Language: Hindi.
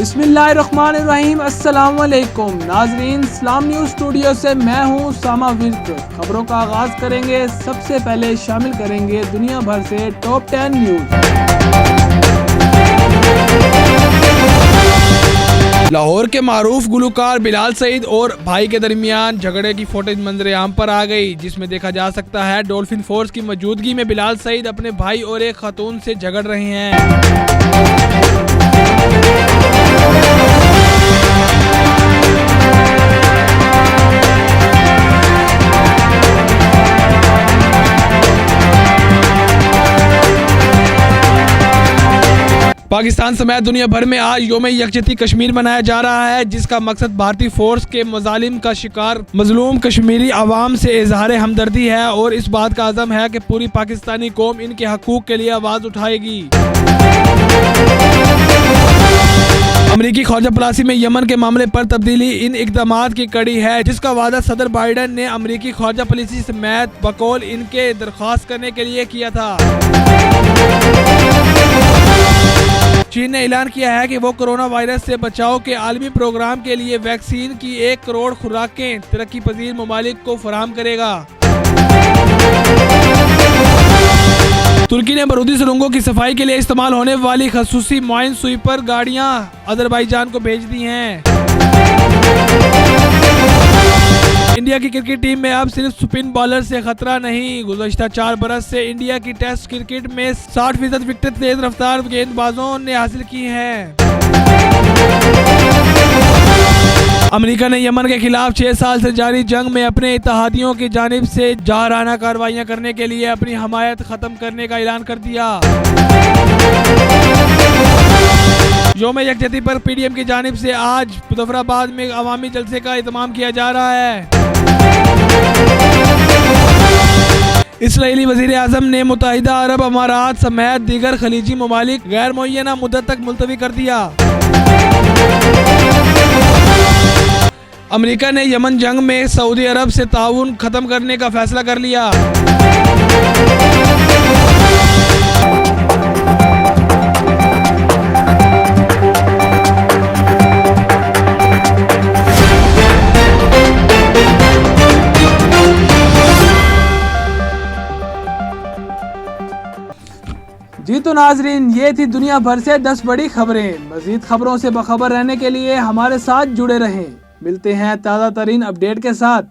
बिस्मिल्लाहिर्रहमानिर्रहीम। अस्सलाम वालेकुम नाजरीन, इस्लाम न्यूज़ स्टूडियो से मैं हूँ सामा विर्क। खबरों का आगाज करेंगे। सबसे पहले शामिल करेंगे दुनिया भर से टॉप 10 न्यूज़। लाहौर के मारूफ गुलकार बिलाल सईद और भाई के दरमियान झगड़े की फुटेज मंजर आम पर आ गई, जिसमें देखा जा सकता है डॉल्फिन फोर्स की मौजूदगी में बिलाल सईद अपने भाई और एक खातून से झगड़ रहे हैं। पाकिस्तान समेत दुनिया भर में आज यौम यकजहती कश्मीर मनाया जा रहा है, जिसका मकसद भारतीय फोर्स के मजालिम का शिकार मजलूम कश्मीरी आवाम से इजहार हमदर्दी है और इस बात का अज़म है कि पूरी पाकिस्तानी कौम इनके हकूक के लिए आवाज़ उठाएगी। अमरीकी ख़ौजा पॉलिसी में यमन के मामले पर तब्दीली इन इक़दामात की कड़ी है, जिसका वादा सदर बाइडन ने अमरीकी ख़ौजा पॉलिसी समेत बकौल इनके दरख्वास्त करने के लिए किया था। चीन ने ऐलान किया है कि वो कोरोना वायरस से बचाव के आलमी प्रोग्राम के लिए वैक्सीन की 1 करोड़ खुराकें तरक्की पजीर ममालिक को फराहम करेगा। तुर्की ने बरूदी सुरंगों की सफाई के लिए इस्तेमाल होने वाली खसूसी माइन स्वीपर गाड़ियां अजरबैजान को भेज दी हैं। इंडिया की क्रिकेट टीम में अब सिर्फ स्पिन बॉलर से खतरा नहीं। गुज़श्ता 4 बरस से इंडिया की टेस्ट क्रिकेट में 60% विकेट तेज रफ्तार गेंदबाजों ने हासिल की हैं। अमेरिका ने यमन के खिलाफ 6 साल से जारी जंग में अपने इत्तेहादियों की जानिब से जारहाना कार्रवाइयां करने के लिए अपनी हमायत खत्म करने का ऐलान कर दिया। यौम यकजहती पर पीडीएम की जानिब से आज मुजफ्फराबाद में अवामी जलसे का एहतमाम किया जा रहा है। इसराइली वज़ीर आज़म ने मुत्तहिदा अरब अमारात समेत दीगर खलीजी ममालिक गैर मुअय्यना मुद्दत तक मुलतवी कर दिया। अमेरिका ने यमन जंग में सऊदी अरब से ताउन खत्म करने का फैसला कर लिया। जी तो नाजरीन, ये थी दुनिया भर से 10 बड़ी खबरें। मजीद खबरों से बखबर रहने के लिए हमारे साथ जुड़े रहें। मिलते हैं ताज़ा तरीन अपडेट के साथ।